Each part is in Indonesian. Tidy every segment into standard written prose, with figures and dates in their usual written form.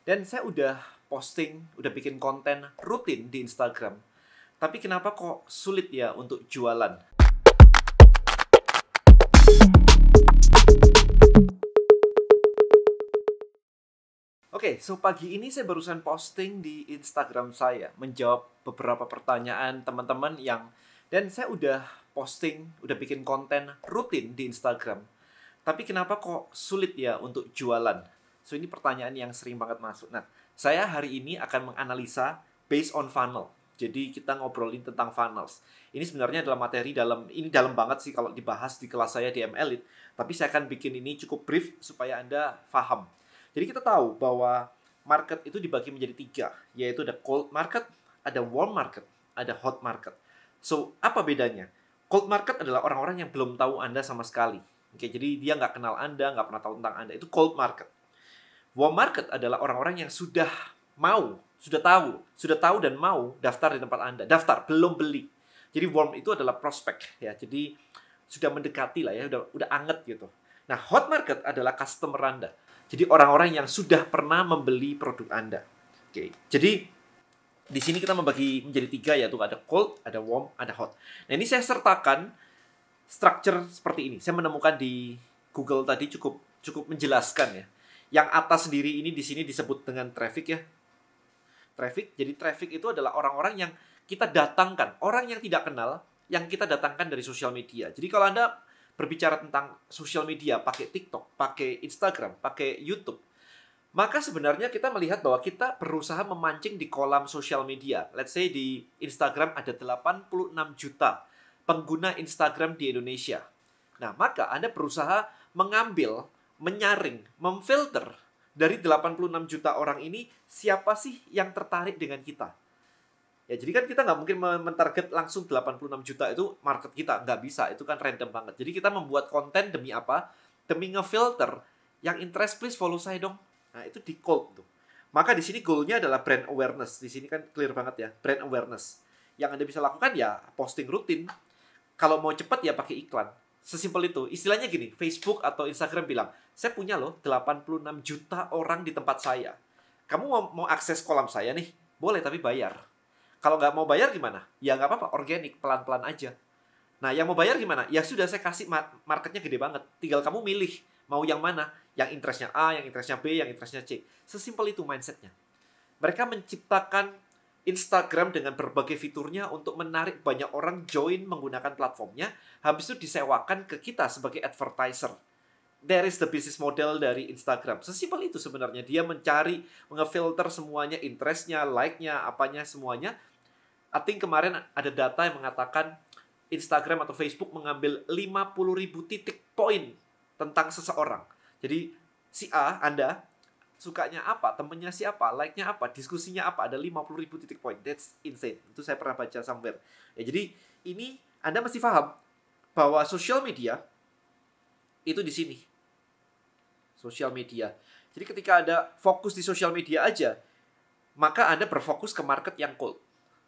Dan saya udah posting, udah bikin konten rutin di Instagram. Tapi kenapa kok sulit ya untuk jualan? Oke, so pagi ini saya barusan posting di Instagram saya, menjawab beberapa pertanyaan teman-teman dan saya udah posting, udah bikin konten rutin di Instagram. Tapi kenapa kok sulit ya untuk jualan? So ini pertanyaan yang sering banget masuk. Nah, saya hari ini akan menganalisa based on funnel. Jadi kita ngobrolin tentang funnels. Ini sebenarnya adalah materi ini dalam banget sih kalau dibahas di kelas saya di M-Elite. Tapi saya akan bikin ini cukup brief supaya Anda paham. Jadi kita tahu bahwa market itu dibagi menjadi 3, yaitu ada cold market, ada warm market, ada hot market. So, apa bedanya? Cold market adalah orang-orang yang belum tahu Anda sama sekali. Oke, jadi dia nggak kenal Anda, nggak pernah tahu tentang Anda. Itu cold market. Warm market adalah orang-orang yang sudah tahu dan mau daftar di tempat Anda. Daftar, belum beli. Jadi warm itu adalah prospek ya. Jadi sudah mendekati lah ya, udah anget gitu. Nah, hot market adalah customer Anda. Jadi orang-orang yang sudah pernah membeli produk Anda. Oke, jadi di sini kita membagi menjadi 3 yaitu ada cold, ada warm, ada hot. Nah, ini saya sertakan structure seperti ini. Saya menemukan di Google tadi cukup menjelaskan ya. Yang atas sendiri ini di sini disebut dengan traffic ya. Traffic. Jadi traffic itu adalah orang-orang yang kita datangkan, orang yang tidak kenal yang kita datangkan dari sosial media. Jadi kalau Anda berbicara tentang sosial media, pakai TikTok, pakai Instagram, pakai YouTube, maka sebenarnya kita melihat bahwa kita berusaha memancing di kolam sosial media. Let's say di Instagram ada 86 juta pengguna Instagram di Indonesia. Nah, maka Anda berusaha mengambil, menyaring, memfilter dari 86 juta orang ini, siapa sih yang tertarik dengan kita? Ya, jadi kan kita nggak mungkin mentarget langsung 86 juta itu market kita. Nggak bisa, itu kan random banget. Jadi kita membuat konten demi apa? Demi ngefilter. Yang interest, please follow saya dong. Nah, itu di cold tuh. Maka di sini goal-nya adalah brand awareness. Di sini kan clear banget ya, brand awareness. Yang Anda bisa lakukan ya posting rutin. Kalau mau cepat ya pakai iklan. Sesimpel itu. Istilahnya gini, Facebook atau Instagram bilang, saya punya loh 86 juta orang di tempat saya. Kamu mau akses kolam saya nih? Boleh, tapi bayar. Kalau nggak mau bayar gimana? Ya nggak apa-apa, organik, pelan-pelan aja. Nah, yang mau bayar gimana? Ya sudah, saya kasih marketnya gede banget. Tinggal kamu milih, mau yang mana? Yang interestnya A, yang interestnya B, yang interestnya C. Sesimpel itu mindsetnya. Mereka menciptakan Instagram dengan berbagai fiturnya untuk menarik banyak orang join menggunakan platformnya. Habis itu disewakan ke kita sebagai advertiser. There is the business model dari Instagram. Sesimpel itu sebenarnya. Dia mencari, ngefilter semuanya, interestnya, like-nya, apanya, semuanya. I think kemarin ada data yang mengatakan Instagram atau Facebook mengambil 50.000 titik poin tentang seseorang. Jadi si A, Anda, sukanya apa, temennya siapa, like-nya apa, diskusinya apa, ada 50.000 titik poin. That's insane. Itu saya pernah baca somewhere. Ya, jadi ini Anda mesti paham bahwa social media itu di sini. Sosial media. Jadi ketika Anda fokus di sosial media aja, maka Anda berfokus ke market yang cold.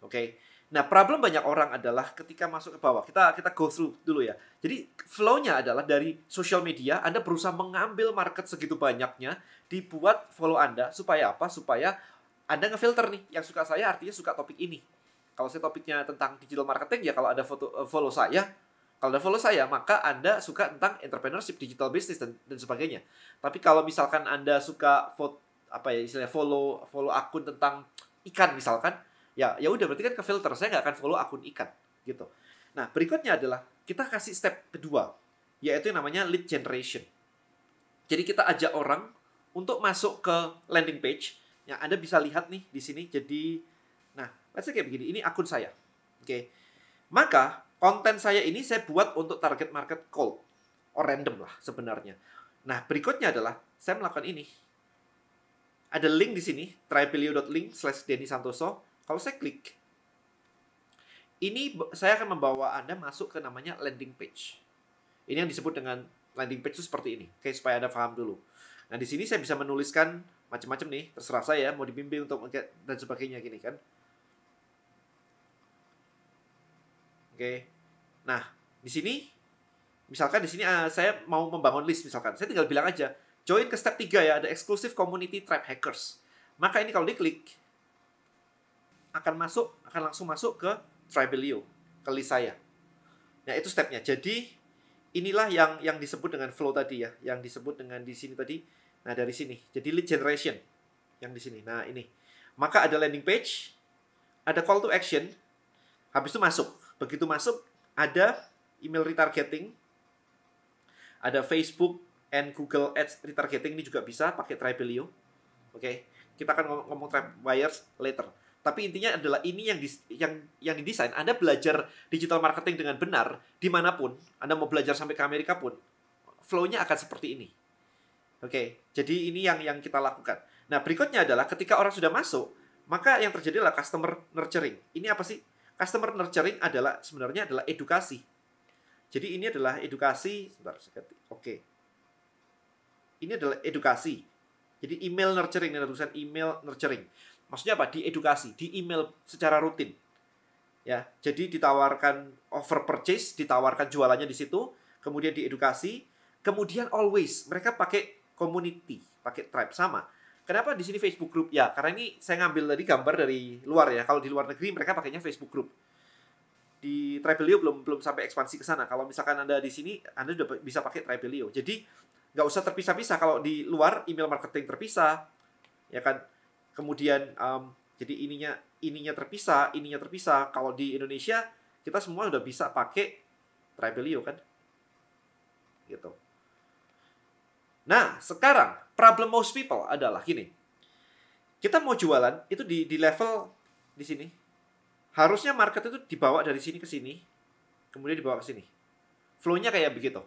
Oke. Nah, problem banyak orang adalah ketika masuk ke bawah. Kita go through dulu ya. Jadi flow-nya adalah dari sosial media, Anda berusaha mengambil market segitu banyaknya, dibuat follow Anda supaya apa? Supaya Anda ngefilter nih. Yang suka saya artinya suka topik ini. Kalau saya topiknya tentang digital marketing, ya kalau ada follow saya. Kalau Anda follow saya, maka Anda suka tentang entrepreneurship, digital business, dan sebagainya. Tapi kalau misalkan Anda suka follow akun tentang ikan misalkan, ya udah berarti kan ke filter. Saya nggak akan follow akun ikan gitu. Nah, berikutnya adalah kita kasih step kedua, yaitu yang namanya lead generation. Jadi kita ajak orang untuk masuk ke landing page yang Anda bisa lihat nih di sini. Jadi, nah, let's say kayak begini. Ini akun saya. Oke. Maka konten saya ini saya buat untuk target market cold or random lah sebenarnya. Nah, berikutnya adalah saya melakukan ini. Ada link di sini, tripilio.link/Denny Santoso. Kalau saya klik, ini saya akan membawa Anda masuk ke namanya landing page. Ini yang disebut dengan landing page itu seperti ini. Oke, supaya Anda paham dulu. Nah, di sini saya bisa menuliskan macam-macam nih, terserah saya mau dibimbing untuk dan sebagainya gini kan. Oke. Nah, di sini misalkan di sini saya mau membangun list misalkan. Saya tinggal bilang aja, join ke step 3 ya, ada exclusive community Tribe Hackers. Maka ini kalau diklik, akan langsung masuk ke Tribelio, ke list saya. Nah, itu stepnya. Jadi, inilah yang disebut dengan flow tadi ya, yang disebut dengan di sini tadi. Nah, dari sini. Jadi lead generation yang di sini. Nah, ini. Maka ada landing page, ada call to action, habis itu masuk. Begitu masuk, ada email retargeting, ada Facebook and Google Ads retargeting, ini juga bisa pakai Tribelio. Oke, kita akan ngomong Tripwires later. Tapi intinya adalah ini yang didesain. Anda belajar digital marketing dengan benar dimanapun. Anda mau belajar sampai ke Amerika pun, flow-nya akan seperti ini. Oke, jadi ini yang kita lakukan. Nah, berikutnya adalah ketika orang sudah masuk, maka yang terjadi adalah customer nurturing. Ini apa sih? Customer nurturing sebenarnya adalah edukasi. Jadi ini adalah edukasi. Sebentar, oke. Ini adalah edukasi. Jadi email nurturing, ada tulisan email nurturing. Maksudnya apa? Diedukasi, di email secara rutin. Ya, jadi ditawarkan offer purchase, ditawarkan jualannya di situ, kemudian diedukasi, kemudian always mereka pakai community, pakai tribe sama. Kenapa di sini Facebook group? Ya, karena ini saya ngambil tadi gambar dari luar ya. Kalau di luar negeri mereka pakainya Facebook group. Di Tribelio belum sampai ekspansi ke sana. Kalau misalkan Anda di sini, Anda sudah bisa pakai Tribelio. Jadi nggak usah terpisah-pisah. Kalau di luar email marketing terpisah, ya kan. Kemudian jadi ininya terpisah. Kalau di Indonesia kita semua udah bisa pakai Tribelio kan, gitu. Nah, sekarang problem most people adalah gini. Kita mau jualan itu di level di sini. Harusnya market itu dibawa dari sini ke sini, kemudian dibawa ke sini. Flow-nya kayak begitu.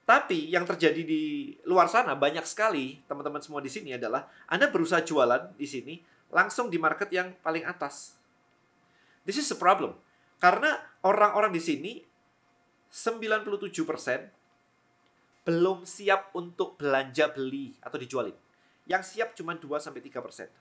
Tapi yang terjadi di luar sana banyak sekali, teman-teman semua di sini adalah Anda berusaha jualan di sini, langsung di market yang paling atas. This is a problem. Karena orang-orang di sini 97% belum siap untuk belanja beli atau dijualin. Yang siap cuma 2-3%.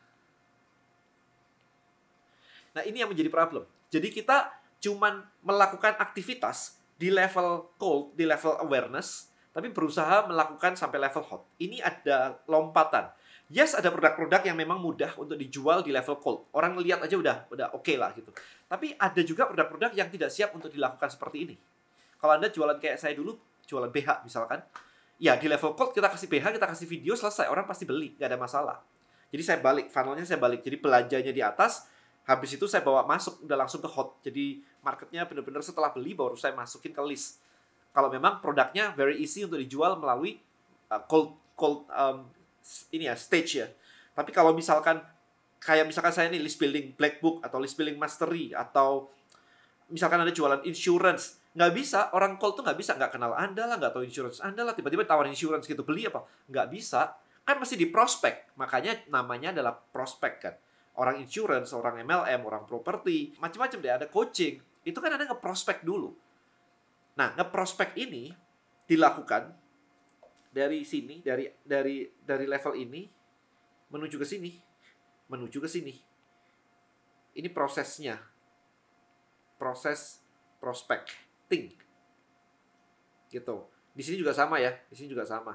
Nah, ini yang menjadi problem. Jadi kita cuman melakukan aktivitas di level cold, di level awareness, tapi berusaha melakukan sampai level hot. Ini ada lompatan. Yes, ada produk-produk yang memang mudah untuk dijual di level cold. Orang lihat aja udah oke lah gitu. Tapi ada juga produk-produk yang tidak siap untuk dilakukan seperti ini. Kalau Anda jualan kayak saya dulu, jualan BH misalkan, ya di level cold kita kasih BH, kita kasih video, selesai. Orang pasti beli, nggak ada masalah. Jadi saya balik, funnelnya saya balik. Jadi belanjanya di atas, habis itu saya bawa masuk, udah langsung ke hot. Jadi marketnya benar-benar setelah beli baru saya masukin ke list. Kalau memang produknya very easy untuk dijual melalui stage ya. Tapi kalau misalkan kayak misalkan saya ini list building black book atau list building mastery atau misalkan ada jualan insurance, nggak bisa, orang cold tuh nggak kenal Anda lah, nggak tahu insurance Anda lah, tiba-tiba tawarin insurance gitu, beli apa? Nggak bisa, kan mesti di prospek. Makanya namanya adalah prospek kan. Orang insurance, orang MLM, orang properti, macam-macam deh, ada coaching. Itu kan ada nge-prospek dulu. Nah, nge-prospek ini dilakukan dari sini, dari level ini menuju ke sini, menuju ke sini. Ini prosesnya. Proses prospecting. Gitu. Di sini juga sama ya, di sini juga sama.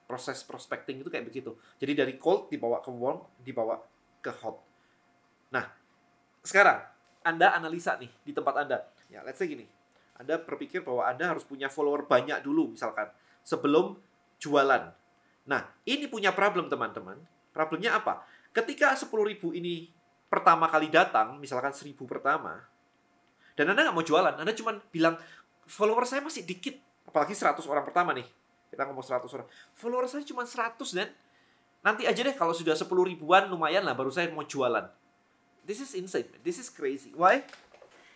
Proses prospecting itu kayak begitu. Jadi dari cold dibawa ke warm, dibawa ke hot. Nah, sekarang Anda analisa nih di tempat Anda. Ya, let's say gini. Anda berpikir bahwa Anda harus punya follower banyak dulu misalkan sebelum jualan. Nah, ini punya problem teman-teman. Problemnya apa? Ketika 10.000 ini pertama kali datang, misalkan 1.000 pertama, dan Anda nggak mau jualan, Anda cuma bilang follower saya masih dikit, apalagi 100 orang pertama nih. Kita ngomong 100 orang. Follower saya cuma 100 dan nanti aja deh kalau sudah 10 ribuan lumayan lah baru saya mau jualan. This is insane. This is crazy. Why?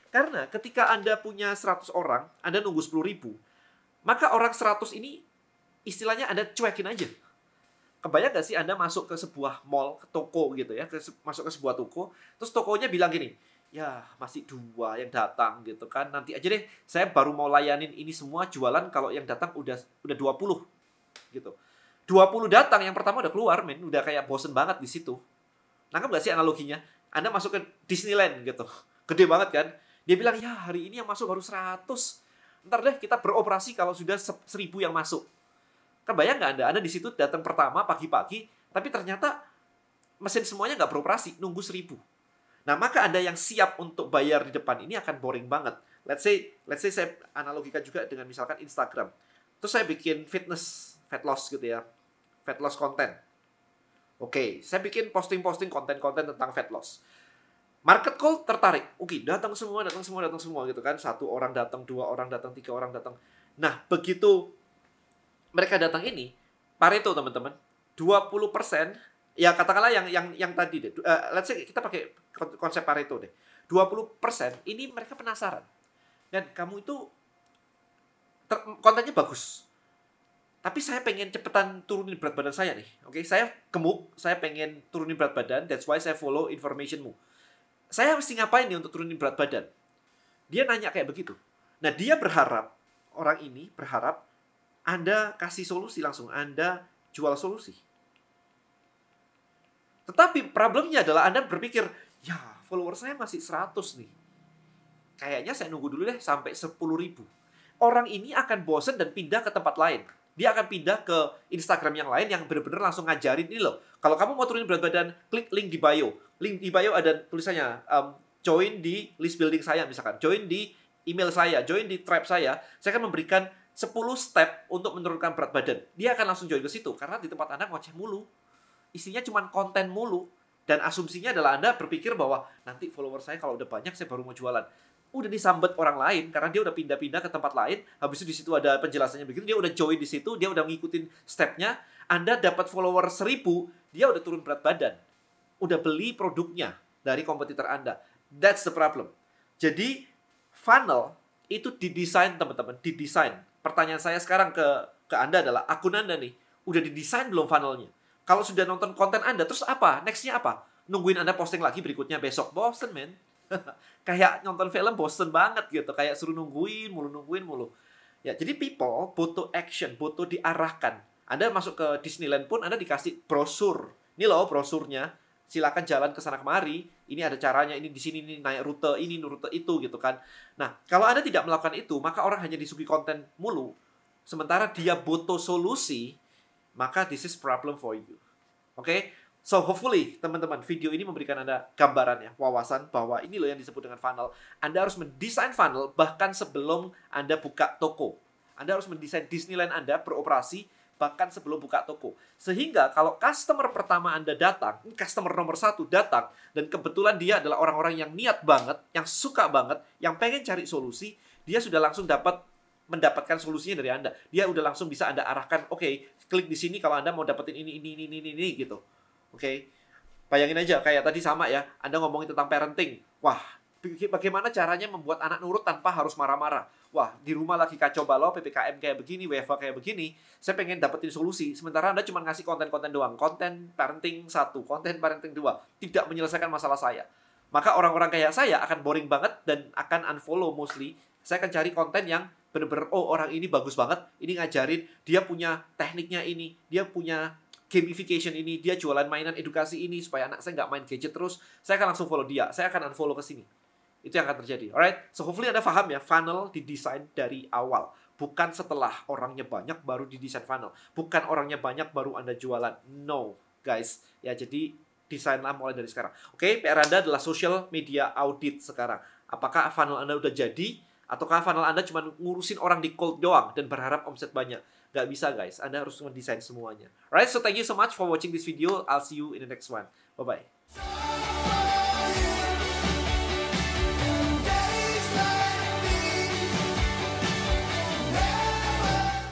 Karena ketika Anda punya 100 orang, Anda nunggu 10.000, maka orang 100 ini istilahnya Anda cuekin aja. Kebayang gak sih Anda masuk ke sebuah mall, ke toko gitu ya, masuk ke sebuah toko, terus tokonya bilang gini, ya masih 2 yang datang gitu kan, nanti aja deh saya baru mau layanin ini semua jualan kalau yang datang udah 20 gitu. 20 datang, yang pertama udah keluar men, udah kayak bosen banget di situ. Nangkep gak sih analoginya? Anda masuk ke Disneyland gitu, gede banget kan. Dia bilang, ya hari ini yang masuk baru 100. Ntar deh kita beroperasi kalau sudah 1.000 yang masuk. Kan bayang nggak Anda di situ datang pertama pagi-pagi, tapi ternyata mesin semuanya nggak beroperasi, nunggu 1.000. Nah, maka Anda yang siap untuk bayar di depan ini akan boring banget. Let's say saya analogikan juga dengan misalkan Instagram. Terus saya bikin fitness, fat loss gitu ya. Fat loss konten. Oke, saya bikin posting-posting konten-konten tentang fat loss. Market call tertarik. Oke, datang semua gitu kan. 1 orang datang, 2 orang datang, 3 orang datang. Nah, begitu mereka datang ini, Pareto teman-teman, 20%, ya katakanlah yang tadi deh. Let's say kita pakai konsep Pareto deh. 20% ini mereka penasaran. Dan kamu itu kontennya bagus. Tapi saya pengen cepetan turunin berat badan saya nih. Oke, saya gemuk, saya pengen turunin berat badan, that's why saya follow informationmu. Saya mesti ngapain nih untuk turunin berat badan? Dia nanya kayak begitu. Nah, dia berharap, orang ini berharap Anda kasih solusi langsung, Anda jual solusi. Tetapi problemnya adalah Anda berpikir, ya follower saya masih 100 nih. Kayaknya saya nunggu dulu deh sampai 10.000. Orang ini akan bosen dan pindah ke tempat lain. Dia akan pindah ke Instagram yang lain yang benar-benar langsung ngajarin ini loh. Kalau kamu mau turunin berat badan, klik link di bio. Link di bio ada tulisannya, join di list building saya misalkan. Join di email saya, join di tribe saya. Saya akan memberikan 10 step untuk menurunkan berat badan. Dia akan langsung join ke situ. Karena di tempat Anda ngoceh mulu. Isinya cuma konten mulu. Dan asumsinya adalah Anda berpikir bahwa nanti follower saya kalau udah banyak, saya baru mau jualan. Udah disambet orang lain karena dia udah pindah-pindah ke tempat lain. Habis itu di situ ada penjelasannya begitu, dia udah join di situ, dia udah ngikutin stepnya. Anda dapat follower 1.000, dia udah turun berat badan. Udah beli produknya dari kompetitor Anda. That's the problem. Jadi funnel itu didesain teman-teman, didesain. Pertanyaan saya sekarang ke Anda adalah akun Anda nih, udah didesain belum funnelnya? Kalau sudah nonton konten Anda, terus apa? Nextnya apa? Nungguin Anda posting lagi berikutnya besok. Bosen, men. Kayak nonton film bosen banget gitu. Kayak suruh nungguin mulu. Ya, jadi people butuh action, butuh diarahkan. Anda masuk ke Disneyland pun Anda dikasih brosur. Ini loh brosurnya. Silakan jalan ke sana kemari. Ini ada caranya, ini di sini ini naik rute ini, rute itu gitu kan. Nah, kalau Anda tidak melakukan itu, maka orang hanya disuguhi konten mulu. Sementara dia butuh solusi, maka this is problem for you. Oke? So, hopefully, teman-teman, video ini memberikan Anda gambaran ya, wawasan bahwa ini loh yang disebut dengan funnel. Anda harus mendesain funnel bahkan sebelum Anda buka toko. Anda harus mendesain Disneyland Anda beroperasi bahkan sebelum buka toko. Sehingga kalau customer pertama Anda datang, customer nomor 1 datang, dan kebetulan dia adalah orang-orang yang niat banget, yang suka banget, yang pengen cari solusi, dia sudah langsung mendapatkan solusinya dari Anda. Dia udah langsung bisa Anda arahkan, oke, klik di sini kalau Anda mau dapetin ini gitu. Oke, bayangin aja kayak tadi sama ya, Anda ngomongin tentang parenting. Wah, bagaimana caranya membuat anak nurut tanpa harus marah-marah? Wah, di rumah lagi kacau balau, PPKM kayak begini, WFH kayak begini. Saya pengen dapetin solusi. Sementara Anda cuma ngasih konten-konten doang. Konten parenting 1, konten parenting 2. Tidak menyelesaikan masalah saya. Maka orang-orang kayak saya akan boring banget dan akan unfollow mostly. Saya akan cari konten yang bener-bener, oh orang ini bagus banget. Ini ngajarin, dia punya tekniknya ini. Dia punya gamification ini, dia jualan mainan edukasi ini supaya anak saya nggak main gadget terus, saya akan langsung follow dia, saya akan unfollow ke sini. Itu yang akan terjadi. Alright, so hopefully Anda paham ya, funnel didesain dari awal, bukan setelah orangnya banyak baru didesain funnel, bukan orangnya banyak baru Anda jualan. No, guys, ya jadi desainlah mulai dari sekarang. Oke, PR Anda adalah social media audit sekarang. Apakah funnel Anda udah jadi, ataukah funnel Anda cuma ngurusin orang di cold doang dan berharap omset banyak? Gak bisa guys, Anda harus mendesain semuanya. Alright, so thank you so much for watching this video. I'll see you in the next one. Bye-bye.